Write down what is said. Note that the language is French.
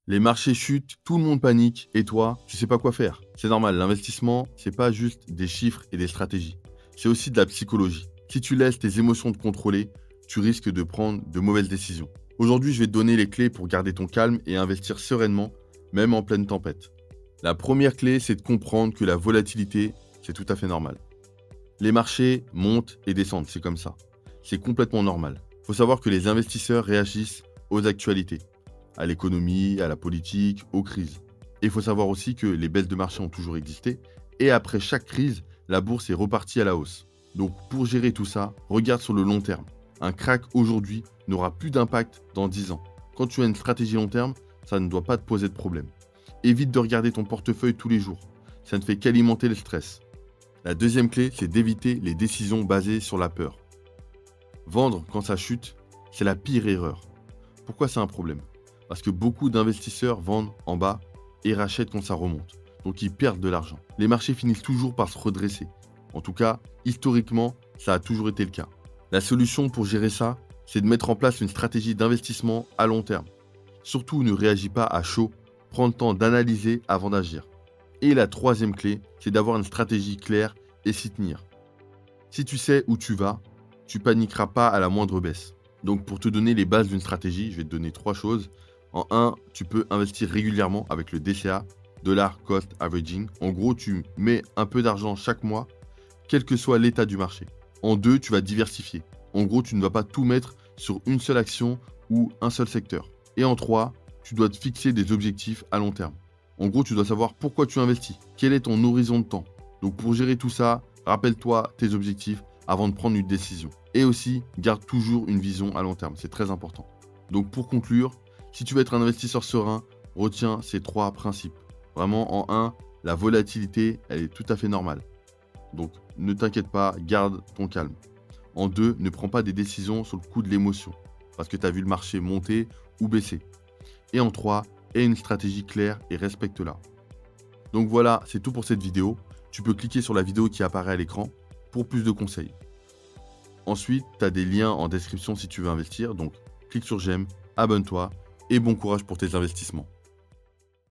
Les marchés chutent, tout le monde panique, et toi, tu sais pas quoi faire. C'est normal, l'investissement, c'est pas juste des chiffres et des stratégies. C'est aussi de la psychologie. Si tu laisses tes émotions te contrôler, tu risques de prendre de mauvaises décisions. Aujourd'hui, je vais te donner les clés pour garder ton calme et investir sereinement, même en pleine tempête. La première clé, c'est de comprendre que la volatilité, c'est tout à fait normal. Les marchés montent et descendent, c'est comme ça. C'est complètement normal. Il faut savoir que les investisseurs réagissent aux actualités, à l'économie, à la politique, aux crises. Et il faut savoir aussi que les baisses de marché ont toujours existé, et après chaque crise, la bourse est repartie à la hausse. Donc pour gérer tout ça, regarde sur le long terme. Un crack aujourd'hui n'aura plus d'impact dans 10 ans. Quand tu as une stratégie long terme, ça ne doit pas te poser de problème. Évite de regarder ton portefeuille tous les jours. Ça ne fait qu'alimenter le stress. La deuxième clé, c'est d'éviter les décisions basées sur la peur. Vendre quand ça chute, c'est la pire erreur. Pourquoi c'est un problème? Parce que beaucoup d'investisseurs vendent en bas et rachètent quand ça remonte. Donc ils perdent de l'argent. Les marchés finissent toujours par se redresser. En tout cas, historiquement, ça a toujours été le cas. La solution pour gérer ça, c'est de mettre en place une stratégie d'investissement à long terme. Surtout, ne réagis pas à chaud. Prends le temps d'analyser avant d'agir. Et la troisième clé, c'est d'avoir une stratégie claire et s'y tenir. Si tu sais où tu vas, tu paniqueras pas à la moindre baisse. Donc pour te donner les bases d'une stratégie, je vais te donner trois choses. En un, tu peux investir régulièrement avec le DCA, Dollar Cost Averaging. En gros, tu mets un peu d'argent chaque mois, quel que soit l'état du marché. En deux, tu vas diversifier. En gros, tu ne vas pas tout mettre sur une seule action ou un seul secteur. Et en trois, tu dois te fixer des objectifs à long terme. En gros, tu dois savoir pourquoi tu investis, quel est ton horizon de temps. Donc pour gérer tout ça, rappelle-toi tes objectifs avant de prendre une décision. Et aussi, garde toujours une vision à long terme, c'est très important. Donc pour conclure, si tu veux être un investisseur serein, retiens ces trois principes. Vraiment, en un, la volatilité, elle est tout à fait normale. Donc ne t'inquiète pas, garde ton calme. En deux, ne prends pas des décisions sur le coup de l'émotion, parce que tu as vu le marché monter ou baisser. Et en trois, aie une stratégie claire et respecte-la. Donc voilà, c'est tout pour cette vidéo. Tu peux cliquer sur la vidéo qui apparaît à l'écran pour plus de conseils. Ensuite, tu as des liens en description si tu veux investir, donc clique sur j'aime, abonne-toi et bon courage pour tes investissements.